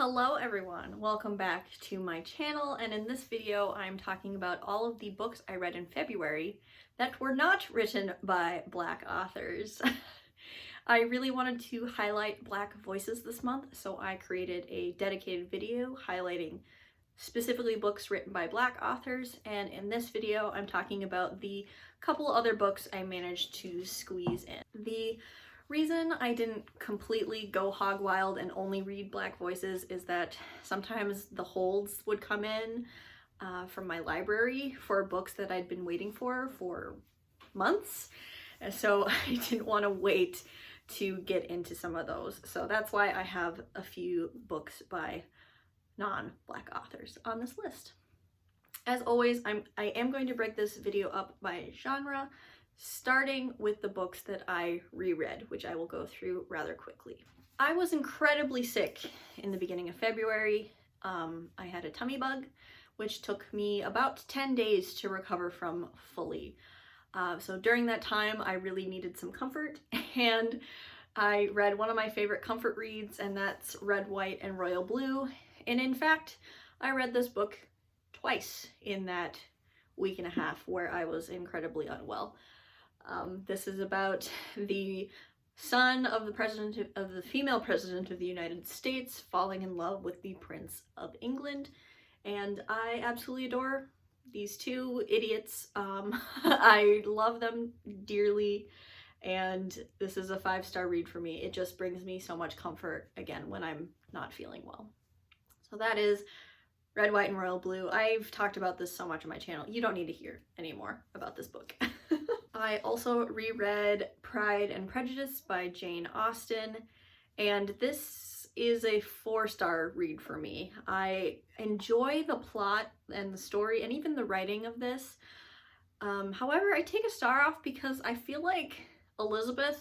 Hello everyone, welcome back to my channel, and in this video I'm talking about all of the books I read in February that were not written by Black authors. I really wanted to highlight Black voices this month, so I created a dedicated video highlighting specifically books written by Black authors, and in this video I'm talking about the couple other books I managed to squeeze in. The reason I didn't completely go hog wild and only read Black voices is that sometimes the holds would come in from my library for books that I'd been waiting for months, and so I didn't want to wait to get into some of those. So that's why I have a few books by non-Black authors on this list. As always, I am going to break this video up by genre, starting with the books that I reread, which I will go through rather quickly. I was incredibly sick in the beginning of February. I had a tummy bug, which took me about 10 days to recover from fully. So during that time, I really needed some comfort, and I read one of my favorite comfort reads, and that's Red, White, and Royal Blue. And in fact, I read this book twice in that week and a half where I was incredibly unwell. This is about the son of the female president of the United States falling in love with the Prince of England, and I absolutely adore these two idiots. I love them dearly, and this is a 5-star read for me. It just brings me so much comfort again when I'm not feeling well. So that is Red, White, and Royal Blue. I've talked about this so much on my channel. You don't need to hear any more about this book. I also reread Pride and Prejudice by Jane Austen, and this is a 4-star read for me. I enjoy the plot and the story and even the writing of this. However, I take a star off because I feel like Elizabeth,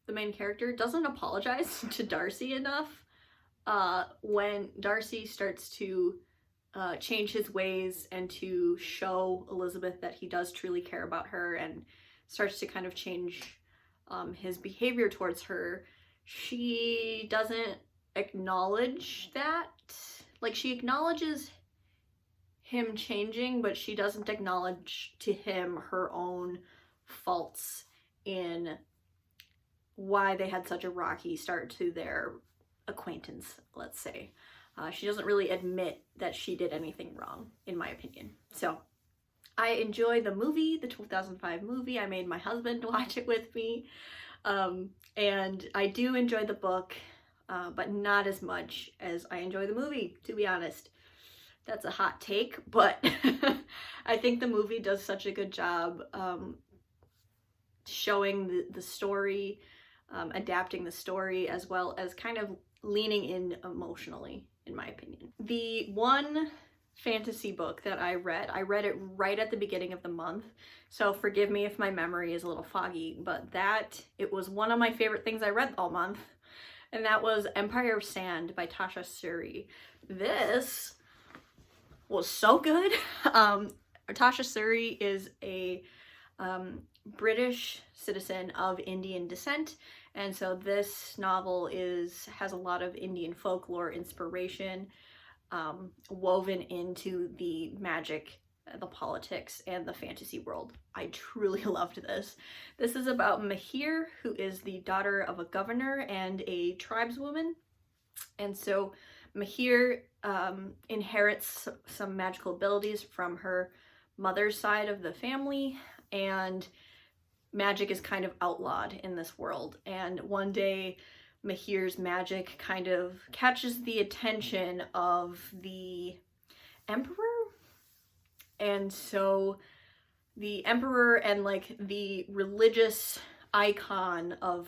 the main character, doesn't apologize to Darcy enough when Darcy starts to change his ways and to show Elizabeth that he does truly care about her and starts to kind of change his behavior towards her. She doesn't acknowledge that. Like, she acknowledges him changing, but she doesn't acknowledge to him her own faults in why they had such a rocky start to their acquaintance, let's say. She doesn't really admit that she did anything wrong, in my opinion. So I enjoy the movie, the 2005 movie. I made my husband watch it with me. And I do enjoy the book, but not as much as I enjoy the movie, to be honest. That's a hot take, but I think the movie does such a good job showing the story, adapting the story, as well as kind of leaning in emotionally, in my opinion. The one fantasy book that I read it right at the beginning of the month, so forgive me if my memory is a little foggy, but it was one of my favorite things I read all month, and that was Empire of Sand by Tasha Suri. This was so good. Tasha Suri is a British citizen of Indian descent, and so this novel has a lot of Indian folklore inspiration woven into the magic, the politics, and the fantasy world. I truly loved this. This is about Mahir, who is the daughter of a governor and a tribeswoman, and so Mahir inherits some magical abilities from her mother's side of the family, and magic is kind of outlawed in this world. And one day Mahir's magic kind of catches the attention of the emperor, and so the emperor and like the religious icon of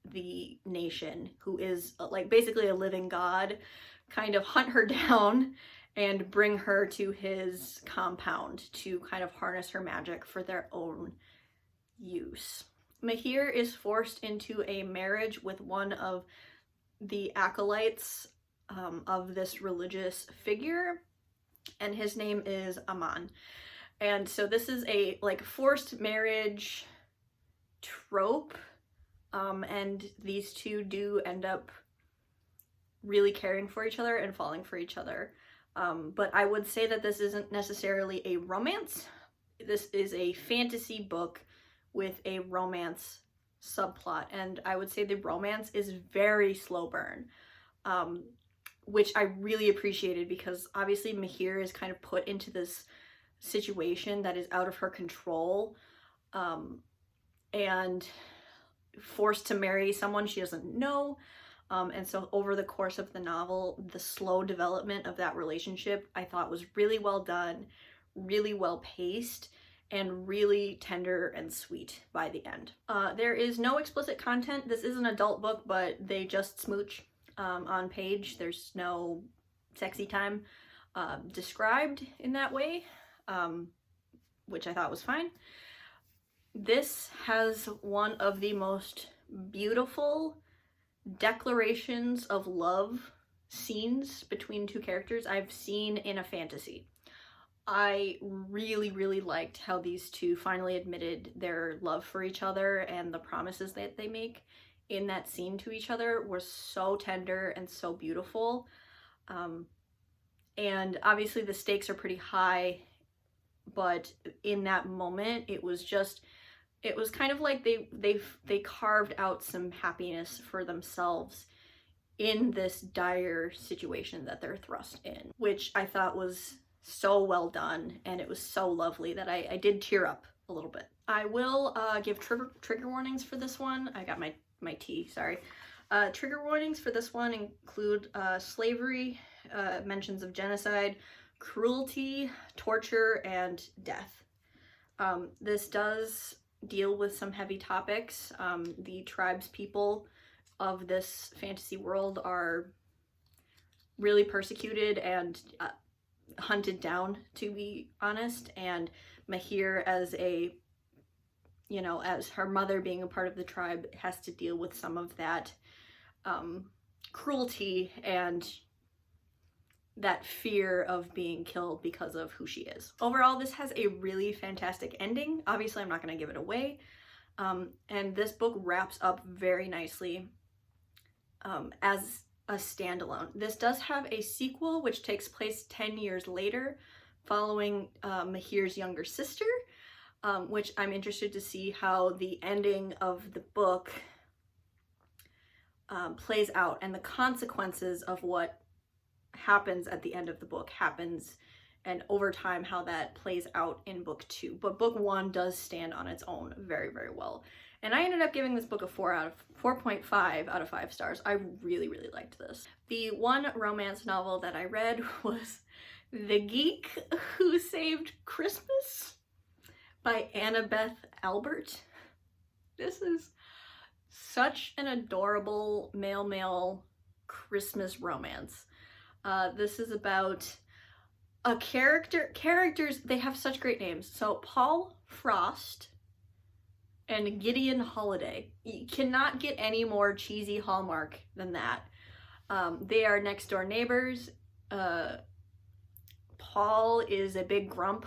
the nation, who is like basically a living god, kind of hunt her down and bring her to his compound to kind of harness her magic for their own use. Mahir is forced into a marriage with one of the acolytes of this religious figure, and his name is Aman. And so this is a like forced marriage trope, and these two do end up really caring for each other and falling for each other. But I would say that this isn't necessarily a romance. This is a fantasy book with a romance subplot, and I would say the romance is very slow burn, which I really appreciated, because obviously Mahir is kind of put into this situation that is out of her control, and forced to marry someone she doesn't know. And so over the course of the novel, the slow development of that relationship I thought was really well done, really well paced, and really tender and sweet by the end. There is no explicit content. This is an adult book, but they just smooch on page. There's no sexy time described in that way, which I thought was fine. This has one of the most beautiful declarations of love scenes between two characters I've seen in a fantasy. I really, really liked how these two finally admitted their love for each other, and the promises that they make in that scene to each other were so tender and so beautiful. And obviously the stakes are pretty high, but in that moment it was kind of like they carved out some happiness for themselves in this dire situation that they're thrust in, which I thought was so well done, and it was so lovely that I did tear up a little bit. I will give trigger warnings for this one. I got my tea, sorry. Trigger warnings for this one include slavery, mentions of genocide, cruelty, torture, and death. This does deal with some heavy topics. The tribes people of this fantasy world are really persecuted and hunted down, to be honest, and Mahir, as her mother being a part of the tribe, has to deal with some of that cruelty and that fear of being killed because of who she is. Overall, this has a really fantastic ending. Obviously, I'm not going to give it away. And this book wraps up very nicely as a standalone. This does have a sequel which takes place 10 years later, following Mahir's younger sister, which I'm interested to see how the ending of the book plays out, and the consequences of what happens at the end of the book happens, and over time how that plays out in book 2. But book 1 does stand on its own very, very well. And I ended up giving this book a 4.5 out of 5 stars. I really, really liked this. The one romance novel that I read was The Geek Who Saved Christmas by Annabeth Albert. This is such an adorable male-male Christmas romance. This is about a characters, they have such great names. So Paul Frost and Gideon Holiday. You cannot get any more cheesy Hallmark than that. They are next door neighbors. Paul is a big grump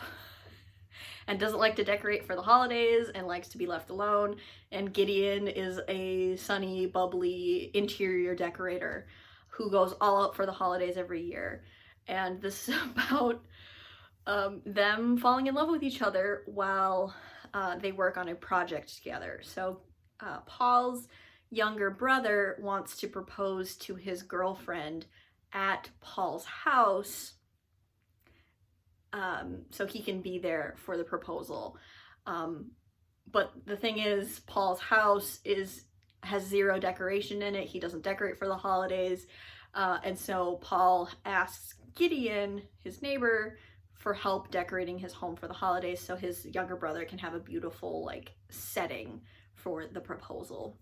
and doesn't like to decorate for the holidays and likes to be left alone. And Gideon is a sunny, bubbly interior decorator who goes all out for the holidays every year. And this is about them falling in love with each other while they work on a project together. So Paul's younger brother wants to propose to his girlfriend at Paul's house, so he can be there for the proposal. But the thing is, Paul's house has zero decoration in it. He doesn't decorate for the holidays. And so Paul asks Gideon, his neighbor, for help decorating his home for the holidays so his younger brother can have a beautiful setting for the proposal.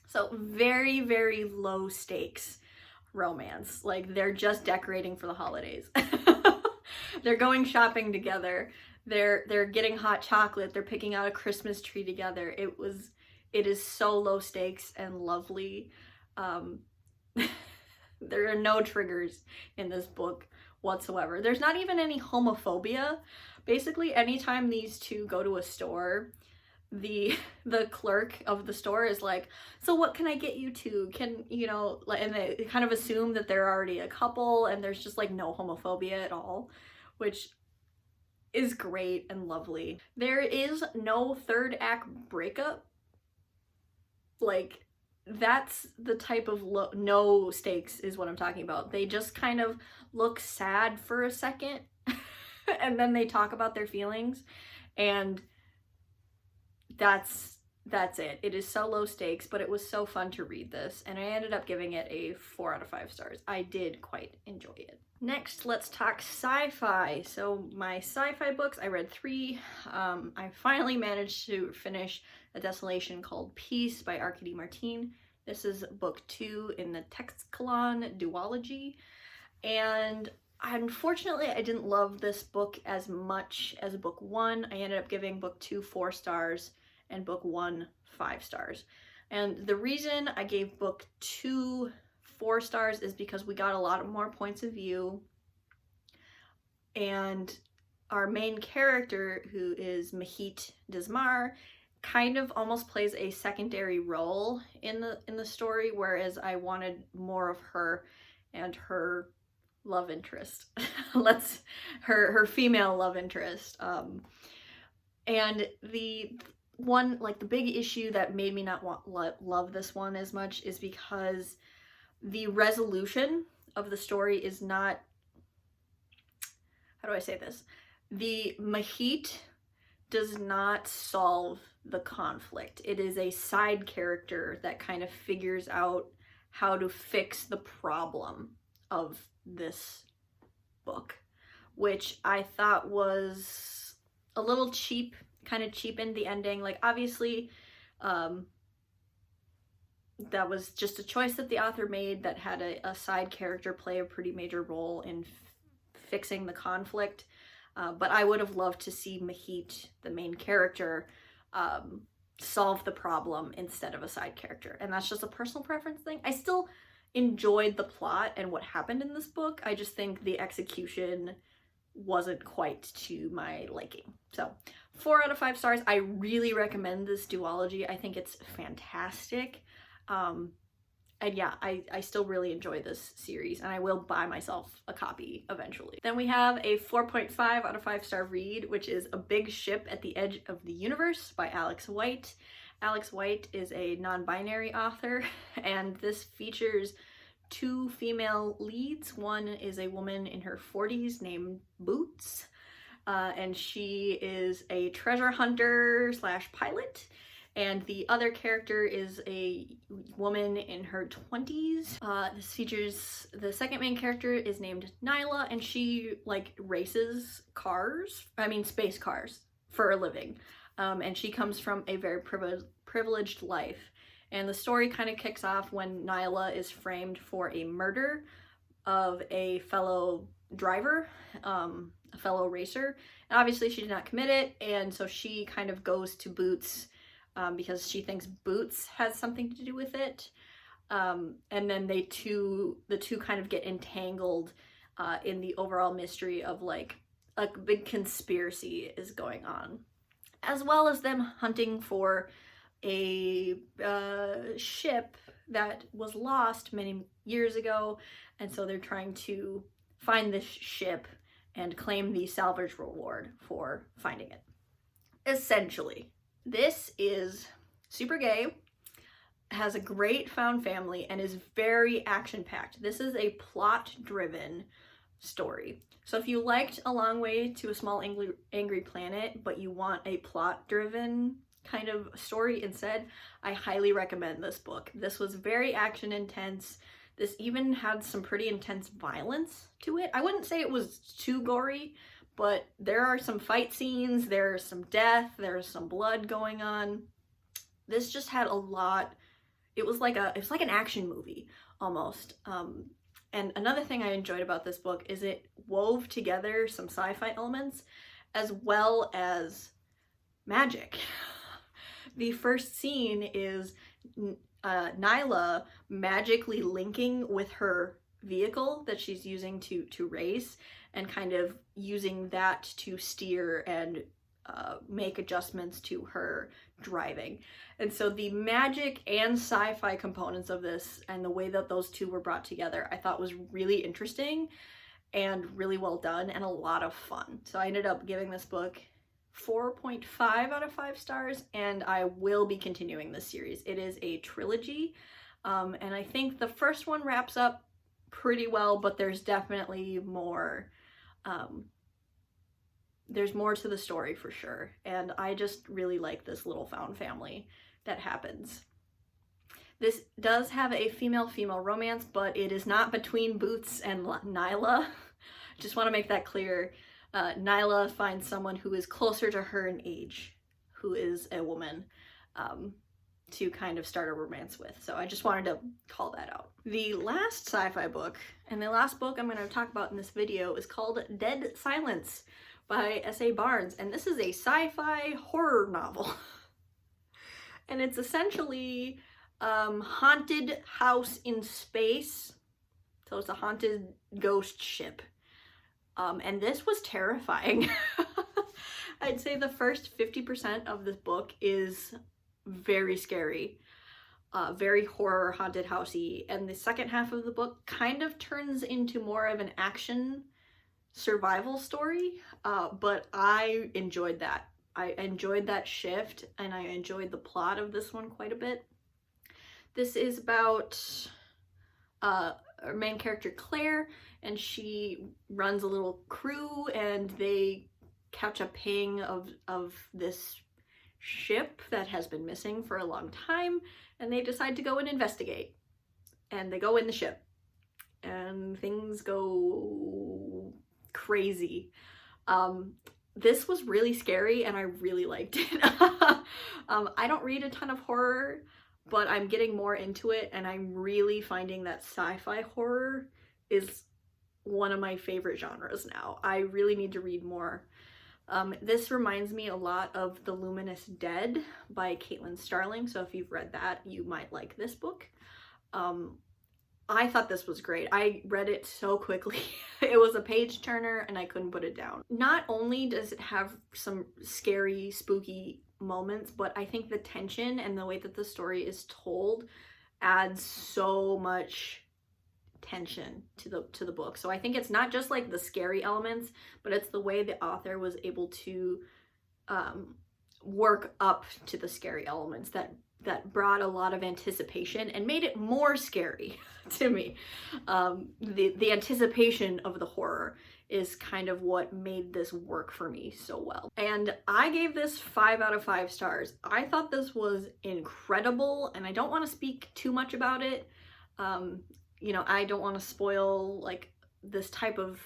So very, very low stakes romance. They're just decorating for the holidays. They're going shopping together. They're getting hot chocolate. They're picking out a Christmas tree together. It is so low stakes and lovely. There are no triggers in this book whatsoever. There's not even any homophobia. Basically, anytime these two go to a store, the clerk of the store is like, so what can I get you to? Can, you know, and they kind of assume that they're already a couple, and there's just like no homophobia at all, which is great and lovely. There is no third act breakup. Like, that's the type of no stakes is what I'm talking about. They just kind of look sad for a second and then they talk about their feelings, and that's it. It is so low stakes, but it was so fun to read this, and I ended up giving it a 4 out of 5 stars. I did quite enjoy it. Next, let's talk sci-fi. So my sci-fi books, I read 3. I finally managed to finish A Desolation Called Peace by Arkady Martin. This is book 2 in the Textkalon duology, and unfortunately I didn't love this book as much as book 1. I ended up giving book 2 4 stars and book 1 5 stars. And the reason I gave book 2 4 stars is because we got a lot more points of view, and our main character, who is Mahit Dismar, kind of almost plays a secondary role in the story, whereas I wanted more of her and her love interest. her female love interest. And the one, like the big issue that made me not love this one as much is because the resolution of the story is not, how do I say this? The Mahit does not solve the conflict. It is a side character that kind of figures out how to fix the problem of this book, which I thought was a little cheap, kind of cheapened the ending. Like, obviously, that was just a choice that the author made that had a side character play a pretty major role in fixing the conflict. But I would have loved to see Mahit, the main character, solve the problem instead of a side character. And that's just a personal preference thing. I still enjoyed the plot and what happened in this book. I just think the execution wasn't quite to my liking. So 4 out of 5 stars. I really recommend this duology. I think it's fantastic. And yeah, I still really enjoy this series, and I will buy myself a copy eventually. Then we have a 4.5 out of 5 star read, which is A Big Ship at the Edge of the Universe by Alex White. Alex White is a non-binary author, and this features 2 female leads. One is a woman in her 40s named Boots, and she is a treasure hunter / pilot. And the other character is a woman in her 20s. This features, the second main character is named Nyla, and she like races cars, space cars, for a living. And she comes from a very privileged life. And the story kind of kicks off when Nyla is framed for a murder of a fellow driver, a fellow racer. And obviously she did not commit it, and so she kind of goes to Boots because she thinks Boots has something to do with it. And then the two kind of get entangled in the overall mystery of like a big conspiracy is going on, as well as them hunting for a ship that was lost many years ago. And so they're trying to find this ship and claim the salvage reward for finding it. Essentially, this is super gay, has a great found family, and is very action-packed. This is a plot-driven story. So if you liked A Long Way to a Small Angry Planet, but you want a plot-driven kind of story instead, I highly recommend this book. This was very action-intense. This even had some pretty intense violence to it. I wouldn't say it was too gory, but there are some fight scenes, there's some death, there's some blood going on. This just had a lot. It was like an action movie almost. And another thing I enjoyed about this book is it wove together some sci-fi elements as well as magic. The first scene is Nyla magically linking with her vehicle that she's using to race, and kind of using that to steer and make adjustments to her driving. And so the magic and sci-fi components of this and the way that those two were brought together, I thought was really interesting and really well done and a lot of fun. So I ended up giving this book 4.5 out of 5 stars, and I will be continuing this series. It is a trilogy, and I think the first one wraps up pretty well, but there's definitely more. There's more to the story for sure, and I just really like this little found family that happens. This does have a female-female romance, but it is not between Boots and Nyla. Just want to make that clear. Nyla finds someone who is closer to her in age, who is a woman, to kind of start a romance with. So I just wanted to call that out. The last sci-fi book, and the last book I'm going to talk about in this video, is called Dead Silence by S.A. Barnes, and this is a sci-fi horror novel. And it's essentially haunted house in space. So it's a haunted ghost ship. And this was terrifying. I'd say the first 50% of this book is very scary, very horror haunted housey, and the second half of the book kind of turns into more of an action survival story, but I enjoyed that. I enjoyed that shift, and I enjoyed the plot of this one quite a bit. This is about our main character Claire, and she runs a little crew, and they catch a ping of this ship that has been missing for a long time, and they decide to go and investigate. And they go in the ship, and things go crazy. This was really scary, and I really liked it. I don't read a ton of horror, but I'm getting more into it, and I'm really finding that sci-fi horror is one of my favorite genres now. I really need to read more. This reminds me a lot of The Luminous Dead by Caitlin Starling, so if you've read that, you might like this book. I thought this was great. I read it so quickly. It was a page turner, and I couldn't put it down. Not only does it have some scary, spooky moments, but I think the tension and the way that the story is told adds so much tension to the book. So I think it's not just like the scary elements, but it's the way the author was able to work up to the scary elements that brought a lot of anticipation and made it more scary to me. The anticipation of the horror is kind of what made this work for me so well. And I gave this 5 out of 5 stars. I thought this was incredible, and I don't want to speak too much about it. You know, I don't want to spoil like this type of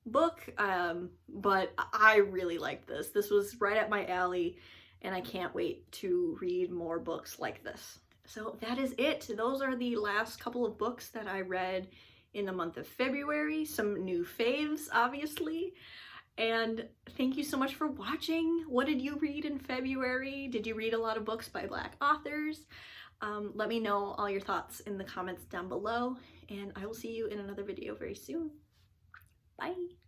book, but I really liked this. This was right up my alley, and I can't wait to read more books like this. So that is it. Those are the last couple of books that I read in the month of February. Some new faves, obviously. And thank you so much for watching. What did you read in February? Did you read a lot of books by Black authors? Let me know all your thoughts in the comments down below, and I will see you in another video very soon. Bye!